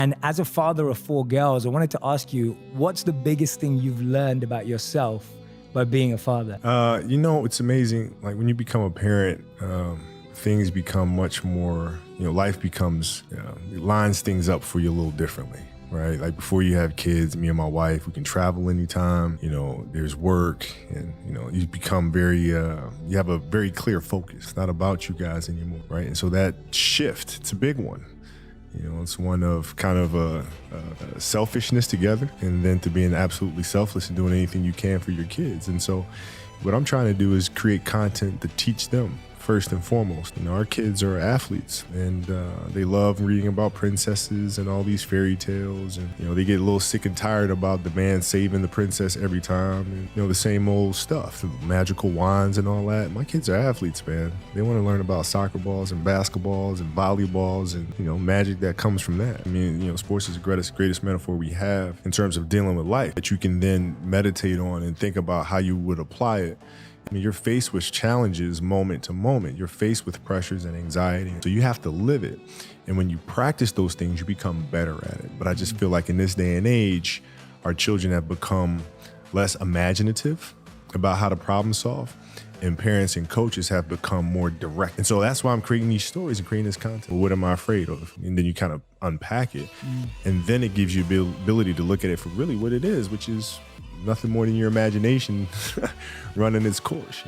And as a father of 4 girls, I wanted to ask you, what's the biggest thing you've learned about yourself by being a father? It's amazing. Like when you become a parent, things become much more, life becomes, it lines things up for you a little differently, right? Like before you have kids, me and my wife, we can travel anytime, there's work and, you become you have a very clear focus. It's not about you guys anymore, right? And so that shift, it's a big one. It's one of kind of a selfishness together and then to being absolutely selfless and doing anything you can for your kids. And so what I'm trying to do is create content to teach them first and foremost. Our kids are athletes and they love reading about princesses and all these fairy tales. And, they get a little sick and tired about the man saving the princess every time. And, the same old stuff, the magical wands and all that. My kids are athletes, man. They want to learn about soccer balls and basketballs and volleyballs and, magic that comes from that. I mean, sports is the greatest metaphor we have in terms of dealing with life that you can then meditate on and think about how you would apply it. I mean, you're faced with challenges moment to moment. You're faced with pressures and anxiety. So you have to live it. And when you practice those things, you become better at it. But I just feel like in this day and age, our children have become less imaginative about how to problem solve. And parents and coaches have become more direct. And so that's why I'm creating these stories and creating this content. Well, what am I afraid of? And then you kind of unpack it. And then it gives you the ability to look at it for really what it is, which is nothing more than your imagination running its course,